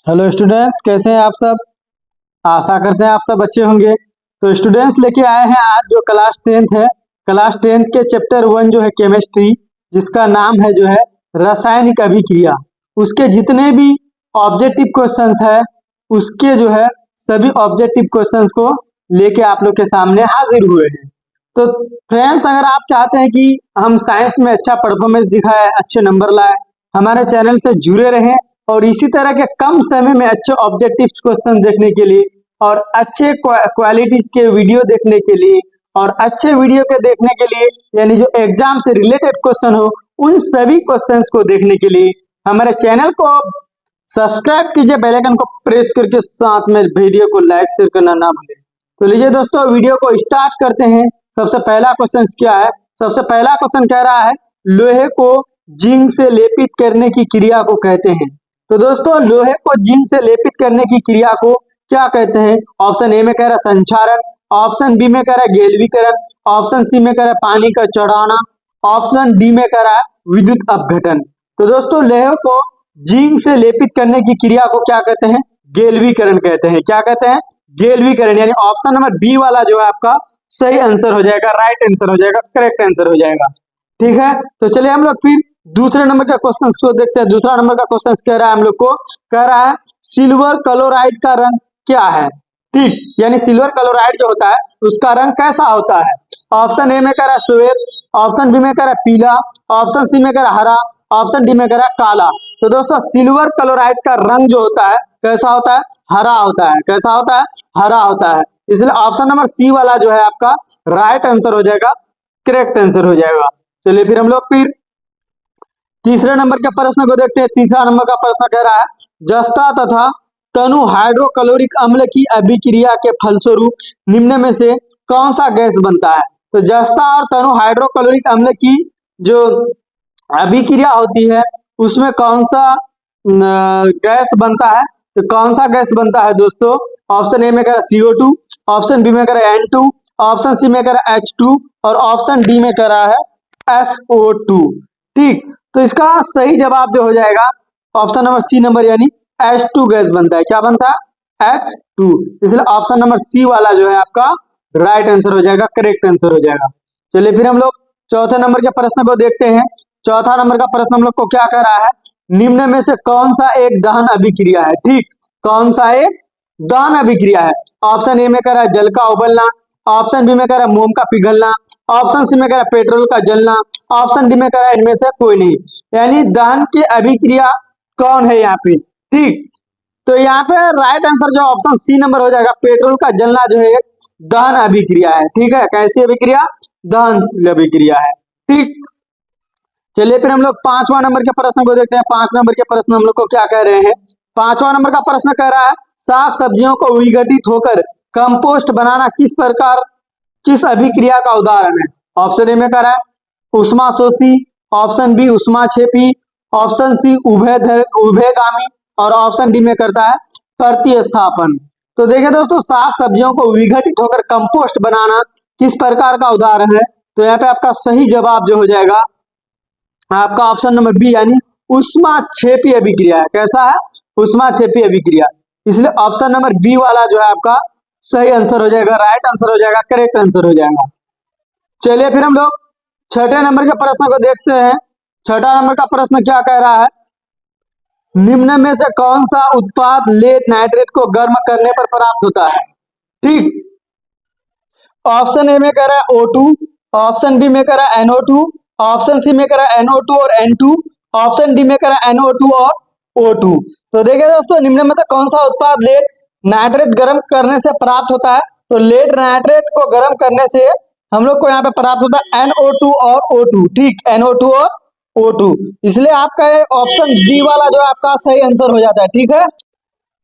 Hello students, कैसे हैं आप सब। आशा करते हैं आप सब अच्छे होंगे। तो स्टूडेंट्स लेके आए हैं आज जो क्लास टेंथ है, क्लास टेंथ के चैप्टर 1 जो है केमिस्ट्री, जिसका नाम है जो है रासायनिक अभिक्रिया। उसके जितने भी ऑब्जेक्टिव क्वेश्चंस है, उसके जो है सभी ऑब्जेक्टिव क्वेश्चंस को लेके आप लोग के सामने हाजिर हुए हैं। तो फ्रेंड्स, अगर आप चाहते हैं कि हम साइंस में अच्छा परफॉर्मेंस दिखाएं, अच्छे नंबर लाए, हमारे चैनल से जुड़े रहें और इसी तरह के कम समय में अच्छे ऑब्जेक्टिव क्वेश्चन देखने के लिए और अच्छे क्वालिटीज के वीडियो देखने के लिए और अच्छे वीडियो के देखने के लिए, यानी जो एग्जाम से रिलेटेड क्वेश्चन हो, उन सभी क्वेश्चंस को देखने के लिए हमारे चैनल को सब्सक्राइब कीजिए, बेल आइकन को प्रेस करके साथ में वीडियो को लाइक शेयर करना ना भूलें। तो लीजिए दोस्तों, वीडियो को स्टार्ट करते हैं। सबसे पहला क्वेश्चन क्या है? सबसे पहला क्वेश्चन कह रहा है लोहे को जिंक से लेपित करने की क्रिया को कहते हैं। तो दोस्तों, लोहे को जिंक से लेपित करने की क्रिया को क्या कहते हैं? ऑप्शन ए में कह रहा है संक्षारण, ऑप्शन बी में कह रहा है गैल्वीकरण, ऑप्शन सी में कह रहा है पानी का चढ़ाना, ऑप्शन डी में कह रहा है विद्युत अपघटन। तो दोस्तों, लोहे को जिंक से लेपित करने की क्रिया को क्या कहते हैं? गैल्वीकरण कहते हैं। क्या कहते हैं? गैल्वीकरण। यानी ऑप्शन नंबर बी वाला जो है आपका सही आंसर हो जाएगा, राइट आंसर हो जाएगा, करेक्ट आंसर हो जाएगा। ठीक है, तो चलिए हम लोग फिर दूसरे नंबर का क्वेश्चन को देखते हैं। दूसरा नंबर का क्वेश्चन कह रहा है हम लोग को, कह रहा है सिल्वर क्लोराइड का रंग क्या है? ठीक, यानी सिल्वर क्लोराइड जो होता है उसका रंग कैसा होता है? ऑप्शन ए में कह रहा है श्वेत, ऑप्शन बी में कह रहा है पीला, ऑप्शन सी में कह रहा है हरा, ऑप्शन डी में कह रहा है काला। तो दोस्तों, सिल्वर क्लोराइड का रंग जो होता है कैसा होता है? हरा होता है। कैसा होता है? हरा होता है। इसलिए ऑप्शन नंबर सी वाला जो है आपका राइट आंसर हो जाएगा, करेक्ट आंसर हो जाएगा। चलिए फिर हम लोग फिर तीसरे नंबर के प्रश्न को देखते हैं। तीसरा नंबर का प्रश्न कह रहा है जस्ता तथा तनु हाइड्रोक्लोरिक अम्ल की अभिक्रिया के फलस्वरूप निम्न में से कौन सा गैस बनता है? तो जस्ता और तनु हाइड्रोक्लोरिक अम्ल की जो अभिक्रिया होती है उसमें कौन सा गैस बनता है? तो कौन सा गैस बनता है दोस्तों? ऑप्शन ए में कह रहा है CO2, ऑप्शन बी में कह रहा है N2, ऑप्शन सी में कह रहा है H2 और ऑप्शन डी में कह रहा है SO2। ठीक, तो इसका सही जवाब जो हो जाएगा ऑप्शन नंबर सी नंबर, यानी H2 गैस बनता है। क्या बनता है? H2। इसलिए ऑप्शन नंबर सी वाला जो है आपका राइट आंसर हो जाएगा, करेक्ट आंसर हो जाएगा। चलिए फिर हम लोग चौथे नंबर के प्रश्न को देखते हैं। चौथा नंबर का प्रश्न हम लोग को क्या कह रहा है? निम्न में से कौन सा एक दहन अभिक्रिया है? ठीक, कौन सा एक दहन अभिक्रिया है? ऑप्शन ए में कह रहा है जल का उबलना, ऑप्शन बी में कह रहा है मोम का पिघलना, ऑप्शन सी में कह रहा है पेट्रोल का जलना, ऑप्शन डी में कह रहा है इनमें से कोई नहीं। यानी दहन की अभिक्रिया कौन है यहाँ पे? ठीक, तो यहाँ पे राइट आंसर जो ऑप्शन सी नंबर हो जाएगा, पेट्रोल का जलना जो है एक दहन अभिक्रिया है। ठीक है, कैसी अभिक्रिया? दहन अभिक्रिया है। ठीक, चलिए फिर हम लोग पांचवा नंबर के प्रश्न को देखते हैं। पांच नंबर के प्रश्न हम लोग को क्या कह रहे हैं? पांचवा नंबर का प्रश्न कह रहा है साग सब्जियों को विघटित होकर कंपोस्ट बनाना किस प्रकार, किस अभिक्रिया का उदाहरण है? ऑप्शन ए में कह रहा है उष्माशोषी, ऑप्शन बी उष्माक्षेपी, ऑप्शन सी उभयगामी और ऑप्शन डी में करता है प्रतिस्थापन। तो देखिए दोस्तों, साग सब्जियों को विघटित होकर कंपोस्ट बनाना किस प्रकार का उदाहरण है? तो यहाँ पे आपका सही जवाब जो हो जाएगा आपका ऑप्शन नंबर बी, यानी उष्माक्षेपी अभिक्रिया है। कैसा है? उष्माक्षेपी अभिक्रिया। इसलिए ऑप्शन नंबर बी वाला जो है आपका सही आंसर हो जाएगा, राइट आंसर हो जाएगा, करेक्ट आंसर हो जाएगा। चलिए फिर हम लोग छठे नंबर के प्रश्न को देखते हैं। छठा नंबर का प्रश्न क्या कह रहा है? निम्न में से कौन सा उत्पाद लेड नाइट्रेट को गर्म करने पर प्राप्त होता है? ठीक, ऑप्शन ए में कह रहा है O2, ऑप्शन बी में कह रहा है NO2, ऑप्शन सी में कह रहा है NO2 और N2, ऑप्शन डी में कह रहा है NO2 और O2। तो देखिए दोस्तों, निम्न में से कौन सा उत्पाद लेड नाइट्रेट गर्म करने से प्राप्त होता है? तो लेड नाइट्रेट को गर्म करने से हम लोग को यहाँ पे प्राप्त होता है NO2 और O2। ठीक, NO2 और O2। इसलिए आपका ऑप्शन डी वाला जो आपका सही आंसर हो जाता है। ठीक है,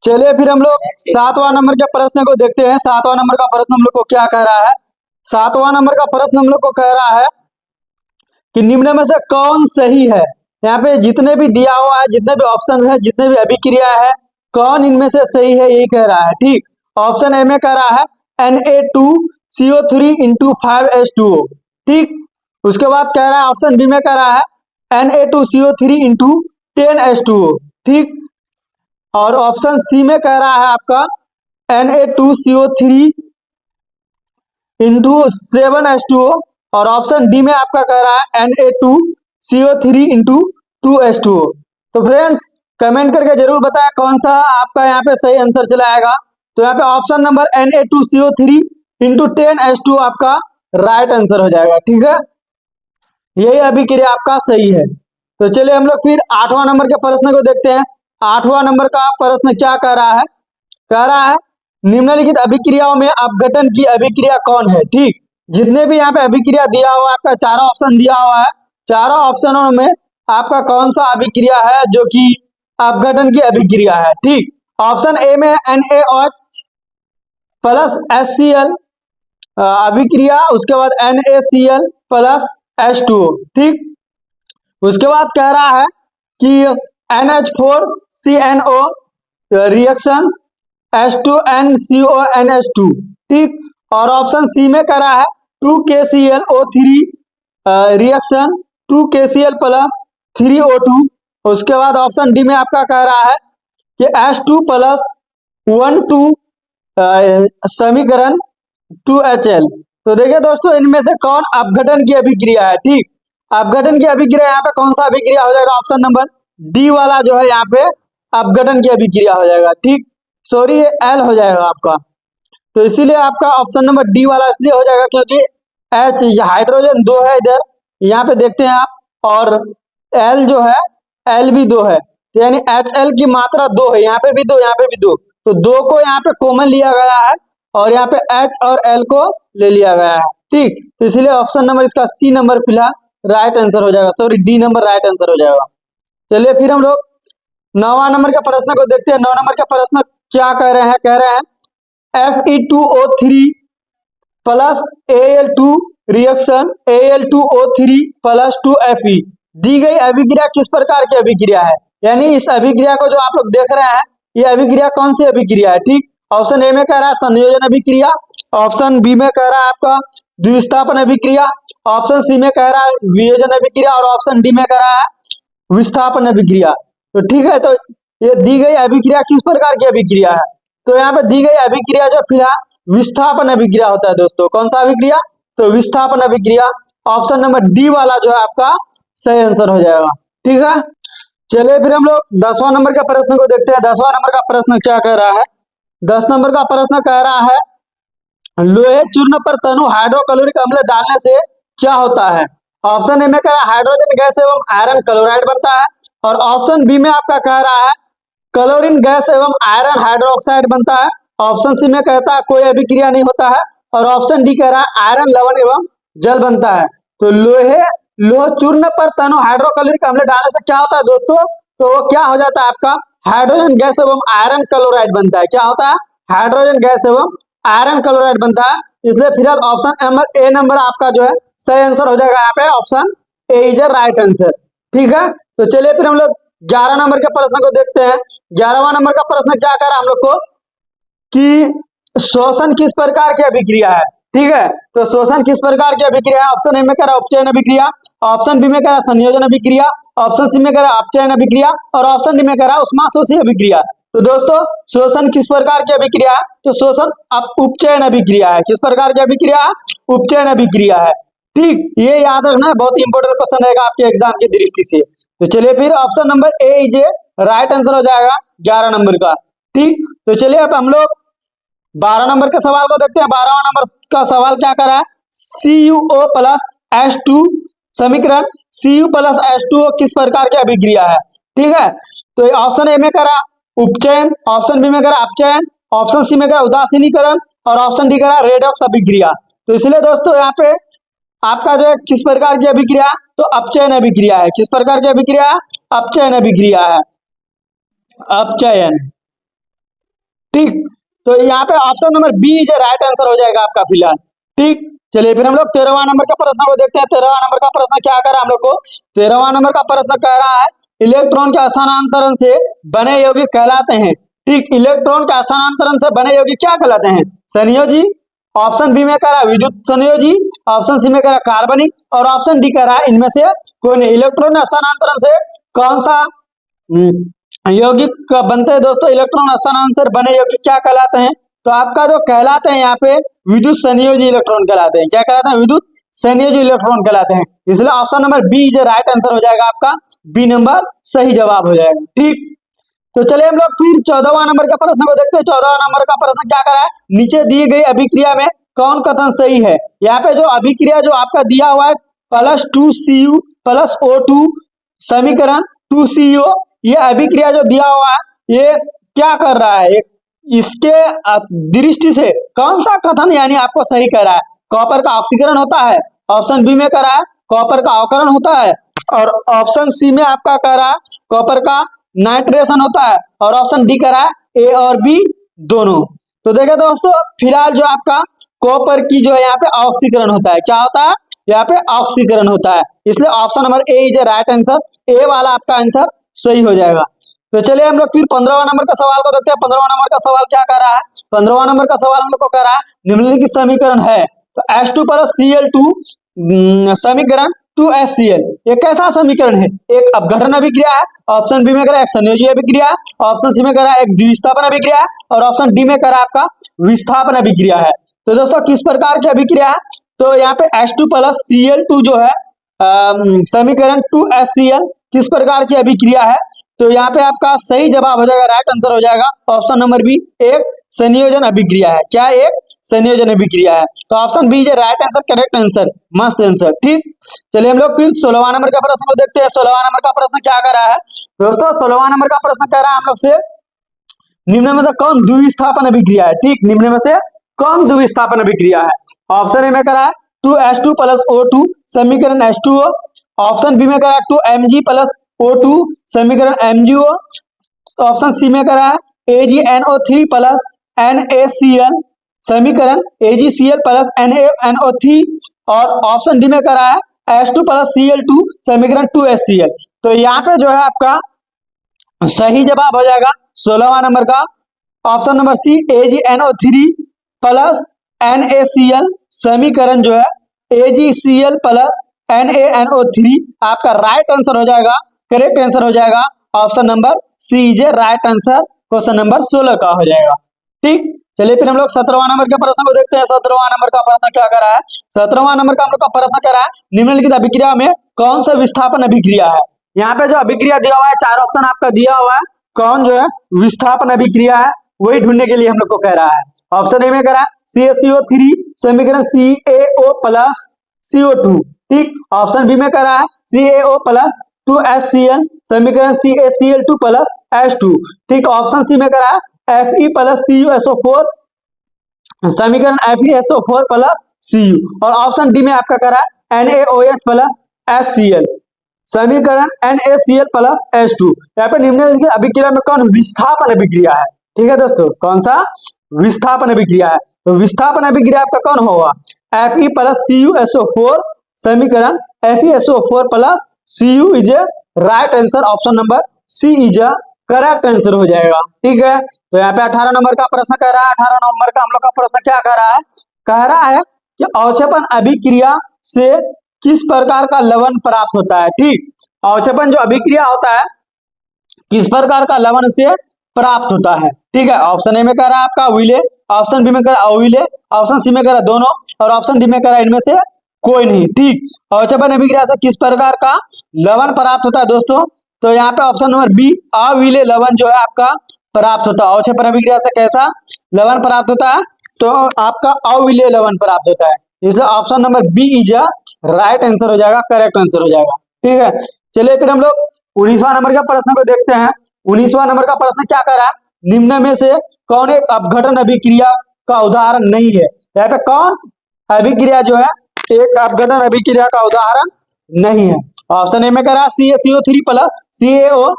चलिए फिर हम लोग सातवां नंबर के प्रश्न को देखते हैं। सातवां नंबर का प्रश्न हम लोग को क्या कह रहा है? सातवां नंबर का प्रश्न हम लोग को कह रहा है कि निम्न में से कौन सही है? यहाँ पे जितने भी दिया हुआ है, जितने भी ऑप्शन है, जितने भी अभिक्रिया है, कौन इनमें से सही है यही कह रहा है। ठीक, ऑप्शन ए में कह रहा है Na2CO3 इंटू 5H2O। ठीक, उसके बाद कह रहा है ऑप्शन बी में कह रहा है Na2CO3 इंटू 10H2O। ठीक, और ऑप्शन सी में कह रहा है आपका Na2CO3 इंटू 7H2O, और ऑप्शन डी में आपका कह रहा है Na2CO3 इंटू 2H2O। तो फ्रेंड्स कमेंट करके जरूर बताएं कौन सा आपका यहाँ पे सही आंसर चला आएगा। तो यहाँ पे option number Na2CO3 into 10H2O आपका राइट आंसर हो जाएगा। ठीक है, यही अभिक्रिया आपका सही है। तो चलिए हम लोग फिर 8वां नंबर के प्रश्न को देखते हैं। 8वां नंबर का प्रश्न क्या कह रहा है? कह रहा है निम्नलिखित अभिक्रियाओं में अपघटन की अभिक्रिया कौन है? ठीक, जितने भी यहाँ पे अभिक्रिया दिया हुआ है, आपका चारों ऑप्शन दिया हुआ है, चारों ऑप्शनों में आपका कौन सा अभिक्रिया है जो कि अपघटन की अभिक्रिया है? ठीक, ऑप्शन ए में NaOH प्लस HCl अभिक्रिया, उसके बाद NaCl प्लस H2O। ठीक, उसके बाद कह रहा है कि NH4CNO रिएक्शन H2NCONH2। ठीक, और ऑप्शन सी में कह रहा है 2KClO3 reaction 2KCl plus 3O2। उसके बाद ऑप्शन डी में आपका कह रहा है कि H2 प्लस 1,2 समीकरण 2HL। तो देखिए दोस्तों, इनमें से कौन अपघटन की अभिक्रिया है? ठीक, अपघटन की अभिक्रिया यहाँ पे कौन सा अभिक्रिया हो जाएगा? ऑप्शन नंबर डी वाला जो है यहाँ पे अपघटन की अभिक्रिया हो जाएगा। ठीक, सॉरी ये एल हो जाएगा आपका। तो इसीलिए आपका ऑप्शन नंबर डी वाला इसलिए हो जाएगा क्योंकि एच हाइड्रोजन 2 है इधर, यहाँ पे देखते हैं आप, और एल जो है एल भी 2 है, यानी HL की मात्रा 2 है, यहाँ पे भी 2, यहाँ पे भी 2, तो 2 को यहाँ पे कॉमन लिया गया है और यहाँ पे H और L को ले लिया गया है। ठीक, तो इसलिए ऑप्शन नंबर इसका सी नंबर फिलहाल राइट आंसर हो जाएगा, sorry D number right answer हो जाएगा। चलिए फिर हम लोग 9वां नंबर के प्रश्न को देखते हैं। 9 नंबर के प्रश्न क्या कह रहे हैं? कह रहे हैं Fe2O3 plus Al2 reaction Al2O3 plus 2Fe दी गई अभिक्रिया किस प्रकार की अभिक्रिया है? यानी इस अभिक्रिया को जो आप लोग देख रहे हैं, ये अभिक्रिया कौन सी अभिक्रिया है? ठीक, ऑप्शन ए में कह रहा है संयोजन अभिक्रिया, ऑप्शन बी में कह रहा है आपका द्विस्थापन अभिक्रिया, ऑप्शन सी में कह रहा है वियोजन अभिक्रिया, और ऑप्शन डी में कह रहा है विस्थापन अभिक्रिया। तो ठीक है, तो ये दी गई अभिक्रिया किस प्रकार की अभिक्रिया है? तो यहाँ पे दी गई अभिक्रिया जो फिलहाल विस्थापन अभिक्रिया होता है दोस्तों। कौन सा अभिक्रिया? तो विस्थापन अभिक्रिया। ऑप्शन नंबर डी वाला जो है आपका सही आंसर हो जाएगा। ठीक है, चलिए फिर हम लोग 10वां नंबर के प्रश्न को देखते हैं। 10वां नंबर का प्रश्न क्या कह रहा है? 10 नंबर का प्रश्न कह रहा है लोहे चूर्ण पर तनु हाइड्रोक्लोरिक अम्ल डालने से क्या होता है? ऑप्शन ए में कह रहा है हाइड्रोजन गैस एवं आयरन क्लोराइड बनता है, और ऑप्शन बी में आपका कह रहा है क्लोरीन गैस एवं आयरन हाइड्रोक्साइड बनता है, ऑप्शन सी में कहता है कोई अभिक्रिया नहीं होता है, और ऑप्शन डी कह रहा है आयरन लवण एवं जल बनता है। तो लोह चूर्ण पर तनु हाइड्रोक्लोरिक अम्ल डालने से क्या होता है दोस्तों? तो वो क्या हो जाता है आपका हाइड्रोजन गैस एवं आयरन क्लोराइड बनता है। क्या होता है? हाइड्रोजन गैस एवं आयरन क्लोराइड बनता है। इसलिए फिलहाल ऑप्शन नंबर ए नंबर आपका जो है सही आंसर हो जाएगा। यहाँ पे option A is a right answer. ठीक है, तो चलिए फिर हम लोग 11 नंबर के प्रश्न को देखते हैं। 11वां नंबर का प्रश्न क्या कर रहा है हम लोग को कि शोषण किस प्रकार की अभिक्रिया है? ठीक है, तो शोषण किस प्रकार की अभिक्रिया है? ऑप्शन ए में कह रहा है उपचयन अभिक्रिया, ऑप्शन बी में कह रहा है संयोजन अभिक्रिया, ऑप्शन सी में कह रहा है अपचयन अभिक्रिया, और ऑप्शन डी में कह रहा है उष्माशोषी अभिक्रिया। तो दोस्तों शोषण किस प्रकार की अभिक्रिया है? तो शोषण उपचयन अभिक्रिया है। किस प्रकार की अभिक्रिया है? उपचयन अभिक्रिया है। ठीक, ये याद रखना, बहुत इंपॉर्टेंट क्वेश्चन रहेगा आपके एग्जाम की दृष्टि से। तो चलिए फिर option number A is a right answer हो जाएगा 11 नंबर का। ठीक, तो चलिए अब हम लोग 12 नंबर के सवाल को देखते हैं। 12वां नंबर का सवाल क्या कर रहा है? CuO प्लस H2 समीकरण Cu प्लस H2O किस प्रकार की अभिक्रिया है? ठीक है, तो ऑप्शन ए में करा उपचयन, ऑप्शन बी में करा अपचयन, ऑप्शन सी में करा उदासीनीकरण, और ऑप्शन डी करा रेडॉक्स अभिक्रिया। तो इसलिए दोस्तों यहाँ पे आपका जो है किस प्रकार की अभिक्रिया? तो अपचयन अभिक्रिया है। किस प्रकार की अभिक्रिया? अपचयन अभिक्रिया है, अपचयन। ठीक, तो यहाँ पे option number B is right answer हो जाएगा आपका फिलहाल। ठीक, चलिए फिर हम लोग 13वां नंबर का प्रश्न को देखते हैं। 13वां नंबर का प्रश्न क्या कर रहा है हम लोग को? 13वां नंबर का प्रश्न कह रहा है इलेक्ट्रॉन के स्थानांतरण से बने यौगिक कहलाते हैं। ठीक, इलेक्ट्रॉन के स्थानांतरण से बने यौगिक क्या कहलाते हैं? संयोजी, ऑप्शन बी में कह रहा है विद्युत संयोजी, ऑप्शन सी में कह रहा है कार्बनिक, और ऑप्शन डी कह रहा है इनमें से कोई नहीं। इलेक्ट्रॉन स्थानांतरण से कौन सा यौगिक बनते हैं दोस्तों, इलेक्ट्रॉन स्थानांतर बने यौगिक क्या कहलाते हैं? तो आपका जो कहलाते हैं यहाँ पे विद्युत संयोजी इलेक्ट्रॉन कहलाते हैं। क्या कहलाते हैं? विद्युत संयोजी इलेक्ट्रॉन कहलाते हैं। इसलिए ऑप्शन नंबर बी जो राइट आंसर हो जाएगा आपका, बी नंबर सही जवाब हो जाएगा। ठीक, तो चलिए हम लोग फिर 14वां नंबर का प्रश्न को देखते हैं। 14वां नंबर का प्रश्न क्या कर रहा है? नीचे दी गई अभिक्रिया में कौन कथन सही है? यहाँ पे जो अभिक्रिया जो आपका दिया हुआ है +2Cu + O2 समीकरण 2CO, ये अभिक्रिया जो दिया हुआ है ये क्या कर रहा है? इसके दृष्टि से कौन सा कथन यानी आपको सही कह रहा है? कॉपर का ऑक्सीकरण होता है, ऑप्शन बी में कह रहा है कॉपर का अवकरण होता है, और ऑप्शन सी में आपका कह रहा है कॉपर का नाइट्रेशन होता है, और ऑप्शन डी कह रहा है ए और बी दोनों। तो देखिए दोस्तों, फिलहाल जो आपका कॉपर की जो है यहाँ पे ऑक्सीकरण होता है, क्या होता है? यहाँ पे ऑक्सीकरण होता है, इसलिए option number A is right answer, A वाला आपका आंसर सही हो जाएगा। तो चलिए हम लोग फिर 15वां नंबर का सवाल को देखते हैं। 15वां नंबर का सवाल क्या कर रहा है? 15वां नंबर का सवाल हम लोग को कह रहा है निम्नलिखित समीकरण है तो H2 + Cl2 समीकरण 2HCl, ये कैसा समीकरण है? एक अपघटन अभिक्रिया है, ऑप्शन बी में करा एक संयोजी अभिक्रिया है, ऑप्शन सी में करा एक द्विस्थापन अभिक्रिया है, और ऑप्शन डी में करा आपका विस्थापन अभिक्रिया है। तो दोस्तों किस प्रकार की अभिक्रिया है? तो यहाँ पे H2 + Cl2 जो है समीकरण 2HCl किस प्रकार की अभिक्रिया है? तो यहाँ पे आपका सही जवाब हो जाएगा, राइट आंसर हो जाएगा ऑप्शन नंबर बी, एक संयोजन अभिक्रिया है। क्या? एक संयोजन अभिक्रिया है। तो option B is right answer, correct answer, मस्त आंसर। ठीक, चलिए हम लोग फिर 16वां नंबर का प्रश्न को देखते हैं। 16वां नंबर का प्रश्न क्या कर रहा है दोस्तों? 16वां नंबर का प्रश्न कह रहा है हम लोग से निम्न में से कौन द्विस्थापन अभिक्रिया है? ठीक, निम्न में से कौन द्विस्थापन अभिक्रिया है? ऑप्शन ए में करा है 2H2 + O2 समीकरण H2O, ऑप्शन बी में करा 2Mg + O2 समीकरण MgO, ऑप्शन सी में करा है AgNO3 + NaCl समीकरण AgCl + NaNO3, और ऑप्शन डी में करा है H2 + Cl2 समीकरण 2HCl। तो यहाँ पे जो है आपका सही जवाब हो जाएगा 16वां नंबर का option number C, AgNO3 + NaCl समीकरण जो है AgCl + NaNO3 आपका राइट आंसर हो जाएगा, करेक्ट आंसर हो जाएगा option number C is right answer, question number 16 का हो जाएगा। ठीक, चलिए फिर हम लोग 17वां नंबर के प्रश्न को देखते हैं। 17वां नंबर का प्रश्न क्या कर रहा है? 17वां नंबर का हम लोग का प्रश्न कर रहा है निम्नलिखित अभिक्रिया में कौन सा विस्थापन अभिक्रिया है? यहाँ पे जो अभिक्रिया दिया हुआ है, चार ऑप्शन आपका दिया हुआ है, कौन जो है विस्थापन अभिक्रिया है वही ढूंढने के लिए हम लोग को कह रहा है। ऑप्शन ए में कह रहा है CaCO3 समीकरण CaO + CO2। ठीक, ऑप्शन बी में कह रहा है CaO + 2HCl समीकरण CaCl2 + H2। ठीक, ऑप्शन सी में कह रहा है Fe + CuSO4 समीकरण FeSO4 + Cu, और ऑप्शन डी में आपका कह रहा है NaOH + HCl समीकरण NaCl + H2। यहाँ पे निम्नलिखित अभिक्रिया में कौन विस्थापन अभिक्रिया है? ठीक है दोस्तों, कौन सा विस्थापन अभिक्रिया है? तो विस्थापन अभिक्रिया आपका कौन होगा? Fe + CuSO4 समीकरण FeSO4 + Cu is right answer, option number C is correct answer हो जाएगा। ठीक है, तो यहाँ पे 18 नंबर का प्रश्न कह रहा है। 18 नंबर का हम लोग का प्रश्न क्या कह रहा है? कह रहा है कि अवक्षेपण अभिक्रिया से किस प्रकार का लवण प्राप्त होता है? ठीक, अवक्षेपण जो अभिक्रिया होता है किस प्रकार का लवण से प्राप्त होता है? ठीक है, ऑप्शन ए में कह रहा है आपका विले, ऑप्शन बी में कह रहा है अविले, ऑप्शन सी में कह रहा है दोनों, और ऑप्शन डी में कह रहा है इनमें से कोई नहीं। ठीक, अवक्षेपण अभिक्रिया से किस प्रकार का लवण प्राप्त होता है दोस्तों? तो यहाँ पे ऑप्शन नंबर बी अविले लवण जो है आपका प्राप्त होता है। अवक्षेपण अभिक्रिया से कैसा लवण प्राप्त होता है? तो आपका अविले लवण प्राप्त होता है, इसलिए option number B is right answer हो जाएगा, करेक्ट आंसर हो जाएगा। ठीक है, चलिए फिर हम लोग 19वां नंबर का प्रश्न को देखते हैं। 19वां नंबर का प्रश्न क्या कर रहा है? निम्न में से कौन एक अपघटन अभिक्रिया का उदाहरण नहीं है? यहाँ पे कौन अभिक्रिया जो है एक अपघटन अभिक्रिया का उदाहरण नहीं है? ऑप्शन ए में कह रहा है CaCO3 + CaO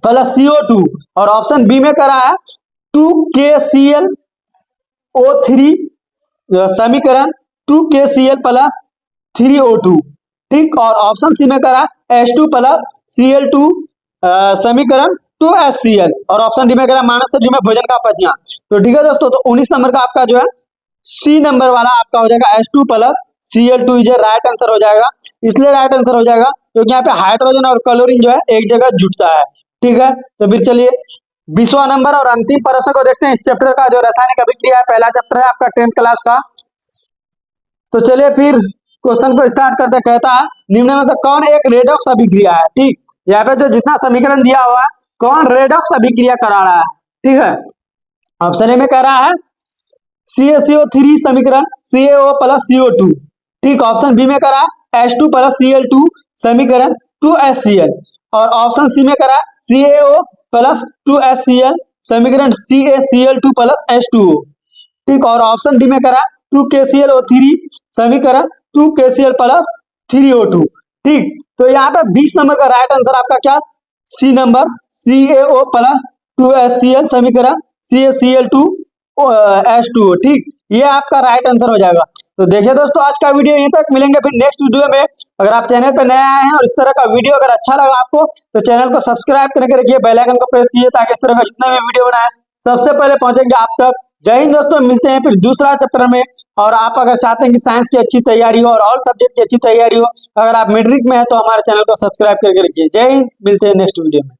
+ CO2, और ऑप्शन बी में कह रहा है 2KClO3 समीकरण 2KCl + 3O2। ठीक, और ऑप्शन सी में कह रहा है H2 + Cl2 समीकरण 2HCl, और ऑप्शन डी में कह रहा है मानव शरीर में भोजन का पचना। तो ठीक है दोस्तों, तो 19 नंबर का आपका जो है सी नंबर वाला आपका हो जाएगा H2 + Cl2 is right answer हो जाएगा। इसलिए राइट आंसर हो जाएगा क्योंकि यहाँ पे हाइड्रोजन और क्लोरीन जो है एक जगह जुटता है। ठीक है, तो फिर चलिए 20वां नंबर और अंतिम प्रश्न को देखते हैं इस चैप्टर का, जो रासायनिक अभिक्रिया है, पहला चैप्टर है आपका 10th क्लास का। तो चलिए फिर क्वेश्चन को स्टार्ट करते। कहता है निम्न में से कौन एक रेडॉक्स अभिक्रिया है। ठीक, यहाँ पे जो जितना समीकरण दिया हुआ है, कौन रेडॉक्स अभिक्रिया करा रहा है। ठीक है, ऑप्शन ए में कह रहा है CaCO3 समीकरण CaO प्लस CO2। ठीक, ऑप्शन बी में करा H2 प्लस Cl2 समीकरण 2HCl, और ऑप्शन सी में करा CaO प्लस 2HCl समीकरण CaCl2 प्लस H2O। ठीक, और ऑप्शन डी में करा 2KClO3 समीकरण 2KCl प्लस 3O2। ठीक, तो यहाँ पे 20 नंबर का राइट आंसर आपका क्या, सी नंबर CaO प्लस 2HCl समीकरण CaCl2 H2O। ठीक, ये आपका राइट आंसर हो जाएगा। तो देखिए दोस्तों, आज का वीडियो यहीं तक, मिलेंगे फिर नेक्स्ट वीडियो में। अगर आप चैनल पर नए आए हैं और इस तरह का वीडियो अगर अच्छा लगा आपको, तो चैनल को सब्सक्राइब करके रखिए, बेल आइकन को प्रेस कीजिए, ताकि इस तरह का जितना भी वीडियो बनाए सबसे पहले पहुंचेंगे आप तक। जय हिंद दोस्तों, मिलते हैं फिर दूसरा चैप्टर में। और आप अगर चाहते हैं कि साइंस की अच्छी तैयारी हो और ऑल सब्जेक्ट की अच्छी तैयारी हो, अगर आप मैट्रिक में हैं, तो हमारे चैनल को सब्सक्राइब करके रखिए। जय हिंद, मिलते हैं नेक्स्ट वीडियो में।